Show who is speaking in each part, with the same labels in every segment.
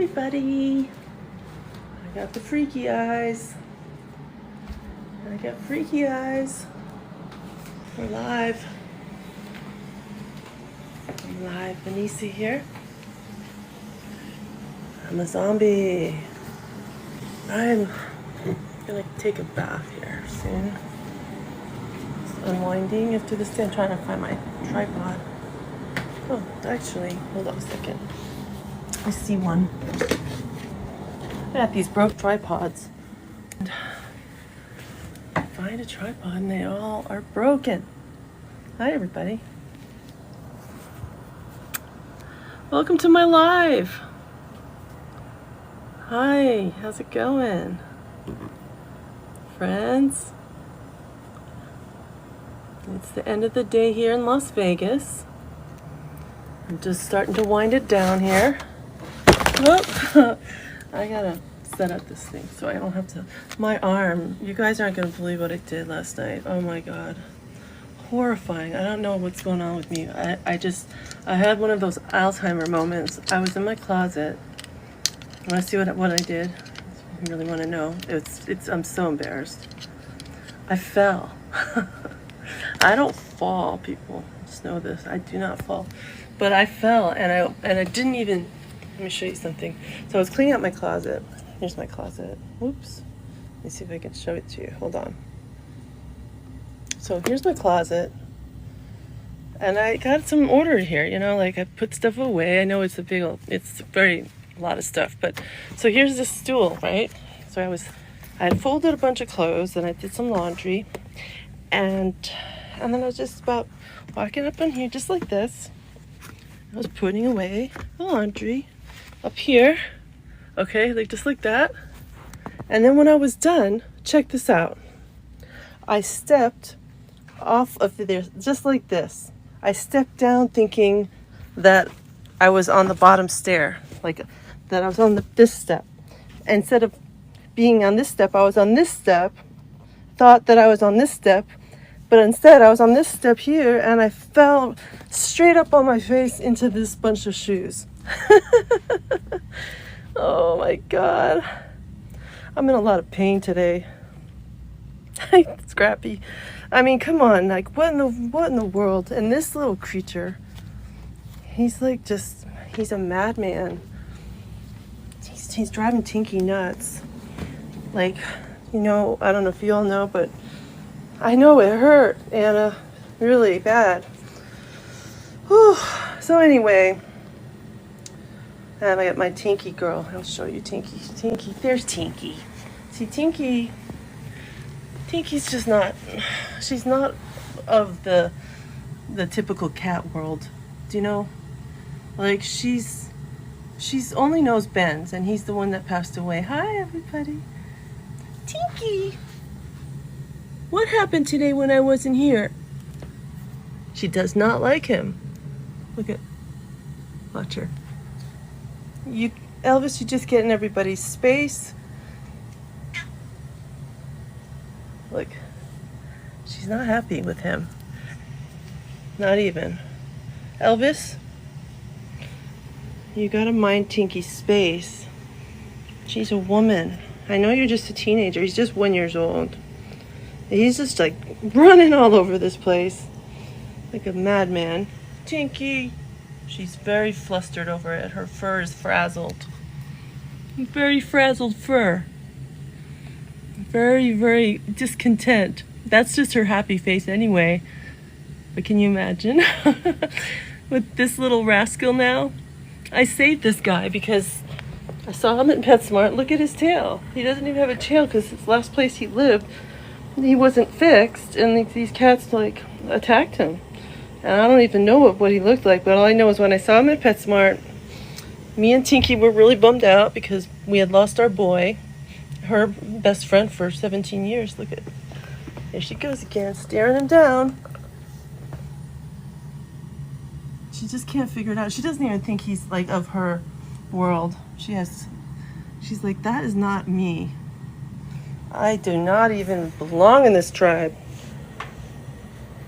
Speaker 1: everybody. I got the freaky eyes. I got freaky eyes. We're live. I'm live. Vanessa here. I'm a zombie. I'm gonna take a bath here soon. Just unwinding after this day. I'm trying to find my tripod. Oh, actually, hold on a second. I see one. I got these broke tripods. And I find a tripod and they all are broken. Hi, everybody. Welcome to my live. Hi, how's it going? Friends? It's the end of the day here in Las Vegas. I'm just starting to wind it down here. Whoop. I gotta set up this thing so I don't have to. My arm, you guys aren't gonna believe what I did last night. Oh my God. Horrifying. I don't know what's going on with me. I had one of those Alzheimer moments. I was in my closet. Want to see what I did? You really want to know? I'm so embarrassed. I fell. I don't fall, people. Just know this. I do not fall. But I fell and I didn't even. Let me show you something. So I was cleaning out my closet. Here's my closet. Whoops. Let me see if I can show it to you. Hold on. So here's my closet. And I got some order here, like I put stuff away. I know it's a lot of stuff, but so here's this stool, right? So I had folded a bunch of clothes and I did some laundry and then I was just about walking up in here just like this. I was putting away the laundry up here, okay, just like that. And then when I was done, check this out. I stepped off of there just like this. I stepped down thinking that I was on the bottom stair, like that I was on this step. Instead of being on this step, I was on this step, thought that I was on this step, but instead I was on this step here and I fell straight up on my face into this bunch of shoes. Oh my God. I'm in a lot of pain today. Scrappy. I mean, come on, what in the world? And this little creature, he's a madman. He's driving Tinky nuts. I don't know if you all know, but I know it hurt, Anna, really bad. Whew. So anyway, and I got my Tinky girl. I'll show you Tinky. Tinky, there's Tinky. See, Tinky's just not, she's not of the typical cat world. Do you know? She's only knows Ben's, and he's the one that passed away. Hi, everybody. Tinky! What happened today when I wasn't here? She does not like him. Watch her. Elvis, you just get in everybody's space. Look, she's not happy with him. Not even. Elvis, you gotta mind Tinky's space. She's a woman. I know you're just a teenager. He's just 1 year old. He's just running all over this place like a madman. Tinky, she's very flustered over it. Her fur is frazzled. Very frazzled fur. Very, very discontent. That's just her happy face anyway. But can you imagine? With this little rascal now? I saved this guy because I saw him at PetSmart. Look at his tail. He doesn't even have a tail because his last place he lived, he wasn't fixed, and these cats attacked him. And I don't even know what he looked like, but all I know is when I saw him at PetSmart, me and Tinky were really bummed out because we had lost our boy, her best friend for 17 years. Look at, there she goes again, staring him down. She just can't figure it out. She doesn't even think he's of her world. She's like, that is not me. I do not even belong in this tribe.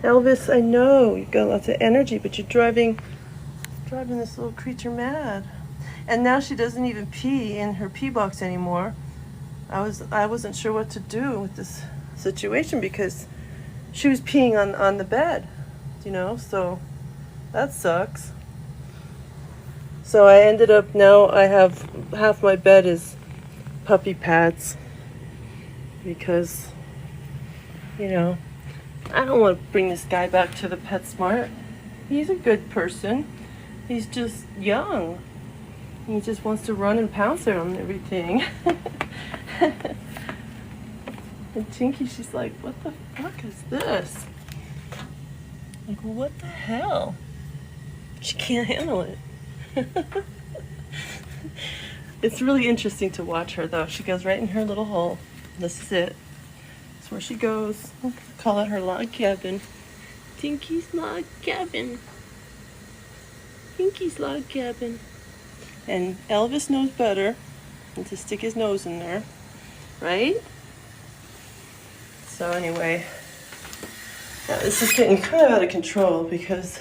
Speaker 1: Elvis, I know you've got lots of energy, but you're driving this little creature mad. And now she doesn't even pee in her pee box anymore. I wasn't sure what to do with this situation because she was peeing on the bed, so that sucks. So I ended up, now I have half my bed is puppy pads because, I don't want to bring this guy back to the PetSmart. He's a good person. He's just young. He just wants to run and pounce on everything. And Tinky, she's like, what the fuck is this? Like, what the hell? She can't handle it. It's really interesting to watch her, though. She goes right in her little hole. This is it. That's where she goes. I'll call it her log cabin. Tinky's log cabin. Tinky's log cabin. And Elvis knows better than to stick his nose in there, right? So anyway, yeah, this is getting kind of out of control because,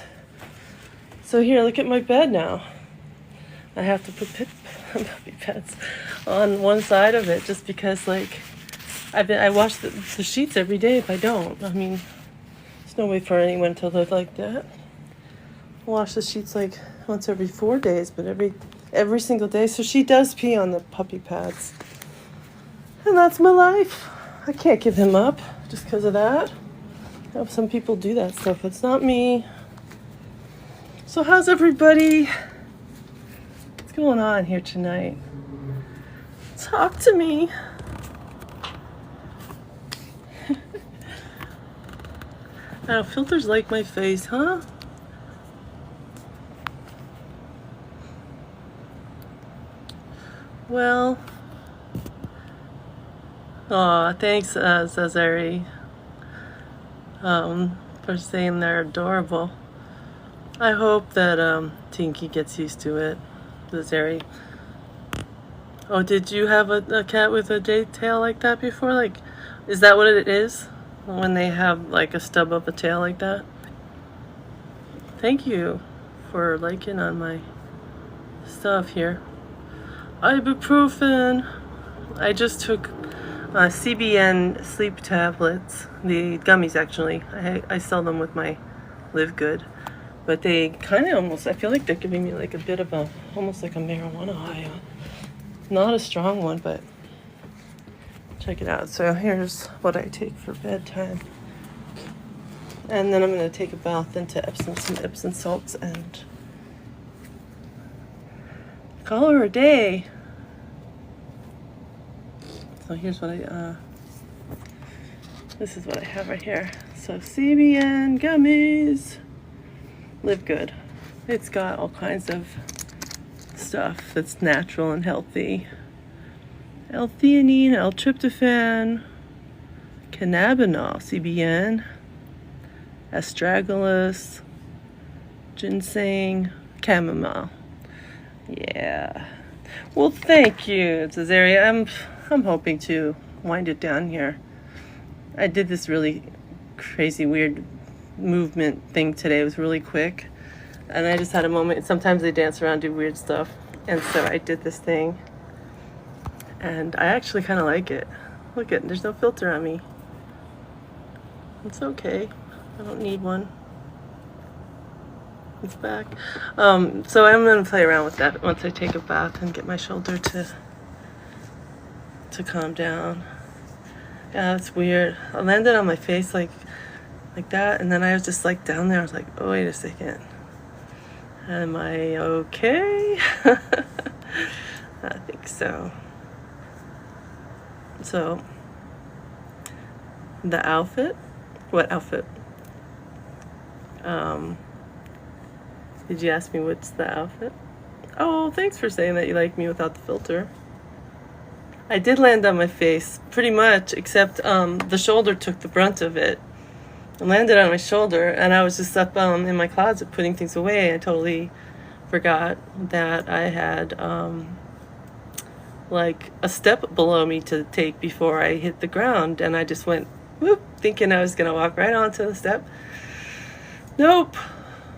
Speaker 1: so here, look at my bed now. I have to put puppy pads on one side of it just because, like, I wash the sheets every day if I don't. I mean, there's no way for anyone to live like that. I wash the sheets like once every 4 days, but every single day. So she does pee on the puppy pads. And that's my life. I can't give him up just because of that. I know some people do that stuff. It's not me. So how's everybody? What's going on here tonight? Talk to me. Oh, filters like my face, huh? Well, thanks, Zazari, for saying they're adorable. I hope that Tinky gets used to it, Zazari. Oh, did you have a cat with a J tail like that before? Like, is that what it is? When they have like a stub of a tail like that? Thank you for liking on my stuff here. Ibuprofen. I just took CBN sleep tablets, the gummies actually. I sell them with my Live Good, but they kind of almost, I feel like they're giving me like a bit of a, almost like a marijuana high. Not a strong one, but check it out. So here's what I take for bedtime. And then I'm going to take a bath into some Epsom salts and call her a day. So here's what this is what I have right here. So CBN gummies, Live Good. It's got all kinds of stuff that's natural and healthy. L-theanine, L-tryptophan, cannabinol, CBN, astragalus, ginseng, chamomile. Yeah. Well, thank you, Cesaria. I'm hoping to wind it down here. I did this really crazy, weird movement thing today. It was really quick. And I just had a moment. Sometimes they dance around, do weird stuff. And so I did this thing. And I actually kind of like it. Look at, there's no filter on me. It's okay. I don't need one. It's back. So I'm going to play around with that once I take a bath and get my shoulder to calm down. Yeah, it's weird. I landed on my face like that, and then I was just like down there. I was like, oh, wait a second. Am I okay? I think so. So, the outfit? What outfit? Did you ask me what's the outfit? Oh, thanks for saying that you like me without the filter. I did land on my face, pretty much, except the shoulder took the brunt of it. I landed on my shoulder, and I was just up in my closet putting things away. I totally forgot that I had like a step below me to take before I hit the ground, and I just went whoop, thinking I was gonna walk right onto the step. Nope,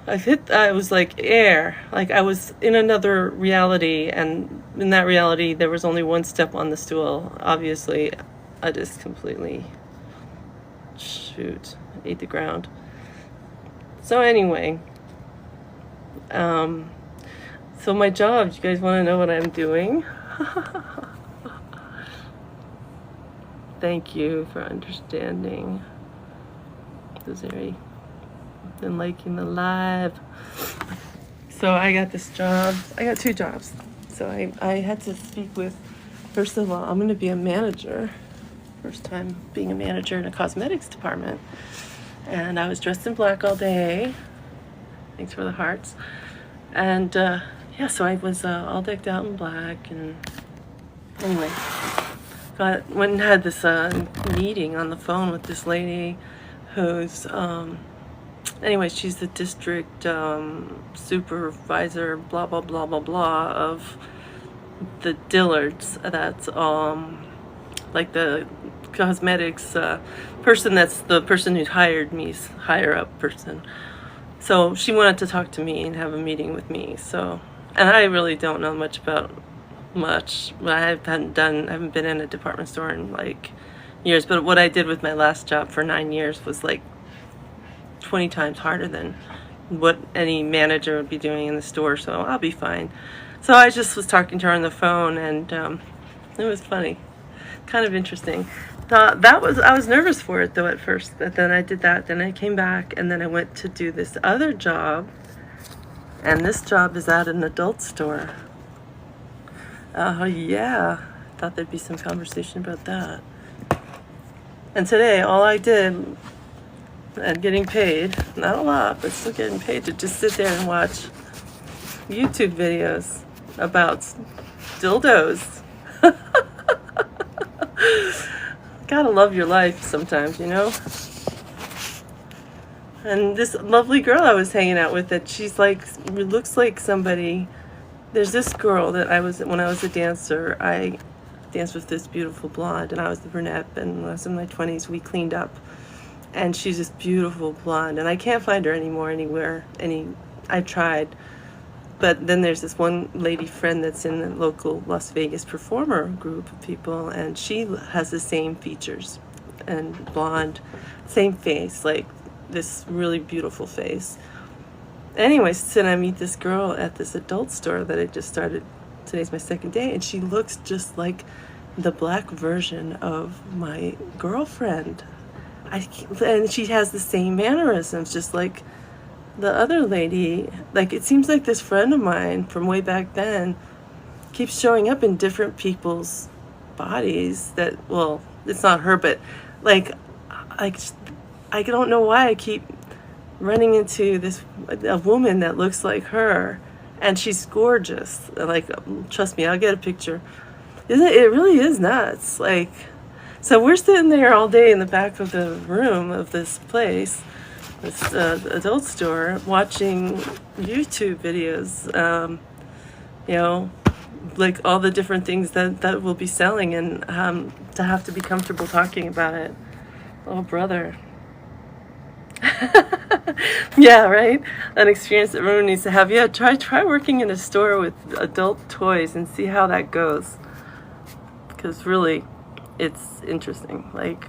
Speaker 1: I was like air, like I was in another reality, and in that reality there was only one step on the stool. Obviously, I just completely, ate the ground. So anyway, so my job, you guys want to know what I'm doing? Thank you for understanding. Those are been liking the live. So I got this job. I got 2 jobs. So I had to speak with, first of all, I'm going to be a manager. First time being a manager in a cosmetics department. And I was dressed in black all day. Thanks for the hearts. And yeah, so I was all decked out in black. And anyway, went and had this meeting on the phone with this lady who's anyway, she's the district supervisor, blah blah blah blah blah, of the Dillards. That's like the cosmetics person. That's the person who hired me, higher up person. So she wanted to talk to me and have a meeting with me. So, and I really don't know much about much. I haven't been in a department store in like years. But what I did with my last job for 9 years was like 20 times harder than what any manager would be doing in the store. So I'll be fine. So I just was talking to her on the phone, and it was funny, kind of interesting. I was nervous for it though at first, but then I did that. Then I came back, and then I went to do this other job, and this job is at an adult store. Yeah, thought there'd be some conversation about that. And today, all I did, and getting paid, not a lot, but still getting paid, to just sit there and watch YouTube videos about dildos. Gotta love your life sometimes, you know? And this lovely girl I was hanging out with, that she's like, looks like somebody. There's this girl that when I was a dancer, I danced with this beautiful blonde, and I was the brunette, and when I was in my 20s, we cleaned up. And she's this beautiful blonde, and I can't find her anywhere. I tried. But then there's this one lady friend that's in the local Las Vegas performer group of people, and she has the same features, and blonde, same face, like this really beautiful face. Anyways, so then I meet this girl at this adult store that I just started. Today's my 2nd day, and she looks just like the black version of my girlfriend. And she has the same mannerisms, just like the other lady. Like, it seems like this friend of mine from way back then keeps showing up in different people's bodies. That, well, it's not her, but like I don't know why I keep running into a woman that looks like her, and she's gorgeous. Like, trust me, I'll get a picture. It really is nuts. Like, so we're sitting there all day in the back of the room of this place, this adult store, watching YouTube videos, you know, like all the different things that we'll be selling, and to have to be comfortable talking about it. Oh, brother. Yeah, right? An experience that everyone needs to have. Yeah, try working in a store with adult toys and see how that goes. Because really, it's interesting. Like,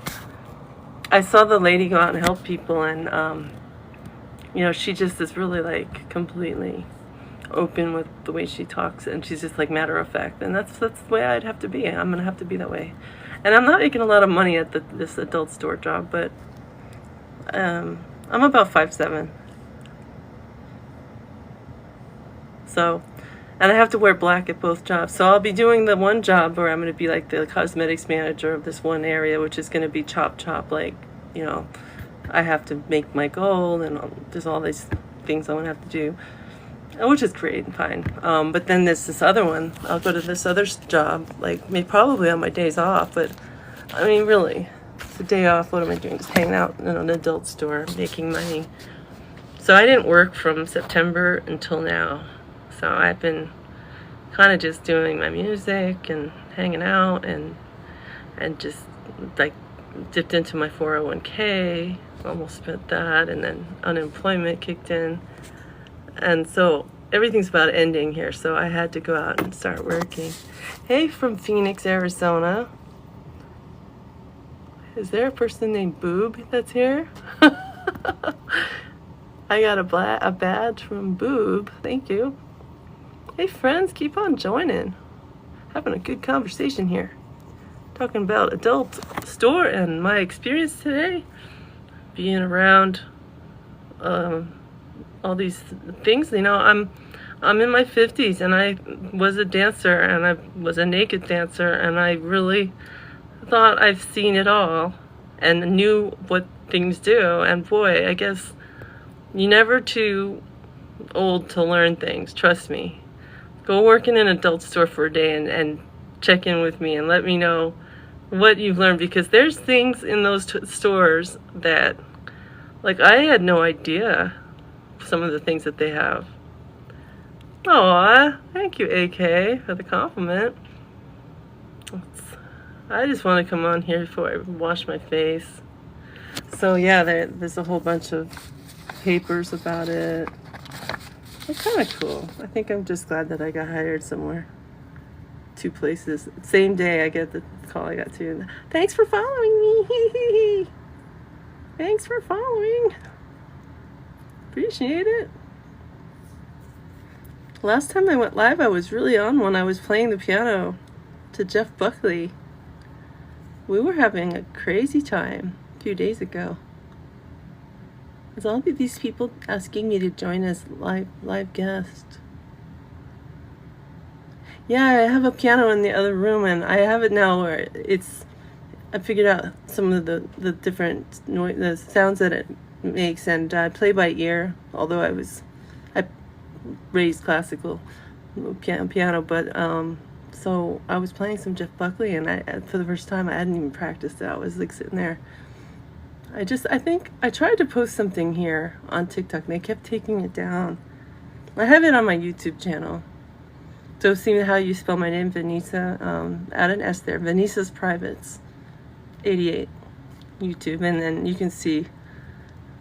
Speaker 1: I saw the lady go out and help people, and you know, she just is really like completely open with the way she talks, and she's just like matter of fact, and that's the way I'd have to be. I'm gonna have to be that way. And I'm not making a lot of money at this adult store job, but I'm about 5'7". So, and I have to wear black at both jobs. So I'll be doing the one job where I'm going to be like the cosmetics manager of this one area, which is going to be chop, like, you know, I have to make my goal, and there's all these things I'm going to have to do, which is great and fine. But then there's this other one. I'll go to this other job, like, probably on my days off, but I mean, really, it's a day off. What am I doing? Just hanging out in an adult store, making money. So I didn't work from September until now. So I've been kind of just doing my music and hanging out, and just like dipped into my 401k, almost spent that, and then unemployment kicked in. And so everything's about ending here, so I had to go out and start working. Hey, from Phoenix, Arizona. Is there a person named Boob that's here? I got a badge from Boob. Thank you. Hey, friends, keep on joining. Having a good conversation here. Talking about adult store and my experience today. Being around all these things. You know, I'm in my 50s, and I was a dancer, and I was a naked dancer, and I really thought I've seen it all and knew what things do. And boy, I guess you're never too old to learn things. Trust me. Go work in an adult store for a day and check in with me and let me know what you've learned, because there's things in those stores that, like, I had no idea some of the things that they have. Aw, thank you, AK, for the compliment. I just want to come on here before I wash my face. So yeah, there's a whole bunch of papers about it. It's kind of cool. I think I'm just glad that I got hired somewhere. 2 places. Same day I get the call I got to. Thanks for following me. Thanks for following. Appreciate it. Last time I went live, I was really on one. I was playing the piano to Jeff Buckley. We were having a crazy time a few days ago. There's all these people asking me to join as live guest. Yeah, I have a piano in the other room, and I have it now where I figured out some of the different the sounds that it makes, and I play by ear, although I raised classical piano, but so I was playing some Jeff Buckley, and for the first time I hadn't even practiced it. I was like sitting there. I think I tried to post something here on TikTok, and they kept taking it down. I have it on my YouTube channel. So see how you spell my name, Vanessa, add an S there. Vanessa's Privates 88 YouTube, and then you can see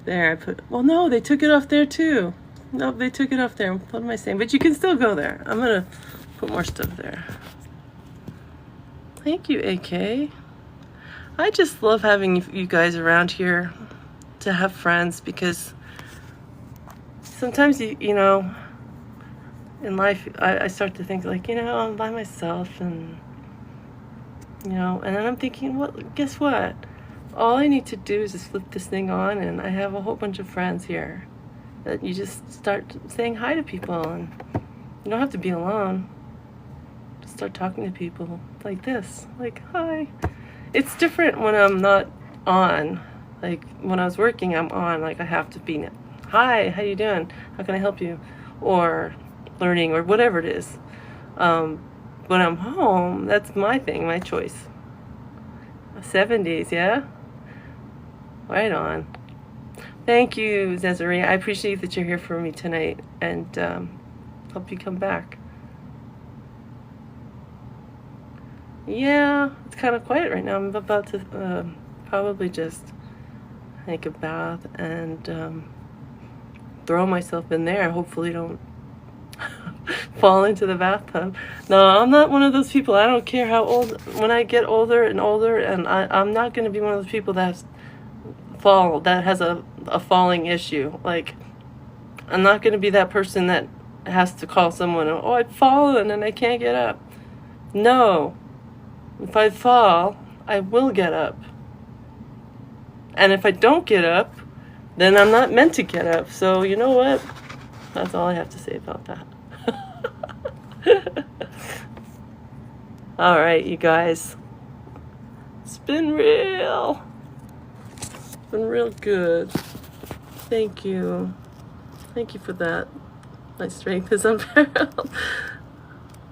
Speaker 1: there I put, well, no, they took it off there too. No, they took it off there. What am I saying? But you can still go there. I'm gonna put more stuff there. Thank you, AK. I just love having you guys around here to have friends, because sometimes you know, in life I start to think like, you know, I'm by myself, and you know, and then I'm thinking, well, guess what? All I need to do is just flip this thing on, and I have a whole bunch of friends here that you just start saying hi to people, and you don't have to be alone. Just start talking to people like this, like, hi. It's different when I'm not on. Like when I was working, I'm on, like I have to be, hi, how you doing? How can I help you? Or learning, or whatever it is. When I'm home, that's my thing, my choice. 70s, yeah? Right on. Thank you, Desiree. I appreciate that you're here for me tonight, and hope you come back. Yeah, it's kind of quiet right now. I'm about to probably just take a bath and throw myself in there. Hopefully don't fall into the bathtub. No, I'm not one of those people. I don't care how old. When I get older and older, and I'm not going to be one of those people that has a falling issue. Like, I'm not going to be that person that has to call someone, oh, I've fallen and I can't get up. No. If I fall, I will get up. And if I don't get up, then I'm not meant to get up. So you know what? That's all I have to say about that. All right, you guys. It's been real. It's been real good. Thank you. Thank you for that. My strength is unparalleled.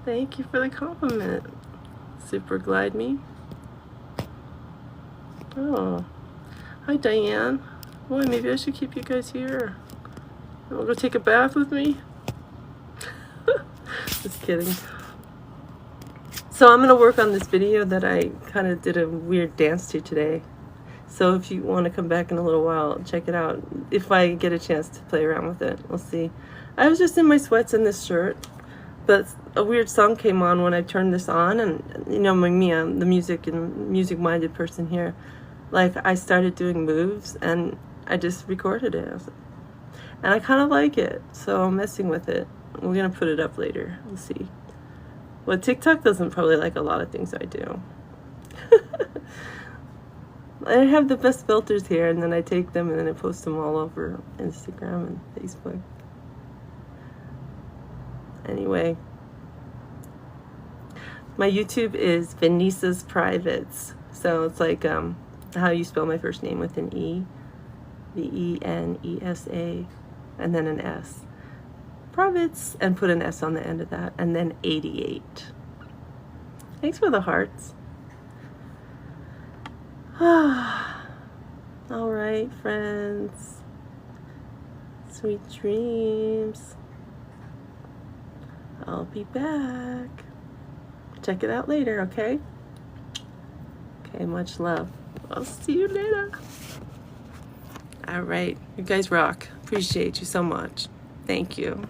Speaker 1: Thank you for the compliment. Super glide me. Oh. Hi, Diane. Boy, maybe I should keep you guys here. You wanna go take a bath with me? Just kidding. So I'm gonna work on this video that I kind of did a weird dance to today. So if you want to come back in a little while, check it out. If I get a chance to play around with it, we'll see. I was just in my sweats and this shirt, but a weird song came on when I turned this on, and you know, me, I'm the music-minded person here. Like, I started doing moves, and I just recorded it. And I kind of like it, so I'm messing with it. We're going to put it up later. We'll see. Well, TikTok doesn't probably like a lot of things I do. I have the best filters here, and then I take them and then I post them all over Instagram and Facebook. Anyway, my YouTube is Venisa's Privates. So it's like how you spell my first name with an E. Venesa, and then an S. Privates, and put an S on the end of that, and then 88. Thanks for the hearts. All right, friends. Sweet dreams. I'll be back. Check it out later, okay? Okay, much love. I'll see you later. All right, you guys rock. Appreciate you so much. Thank you.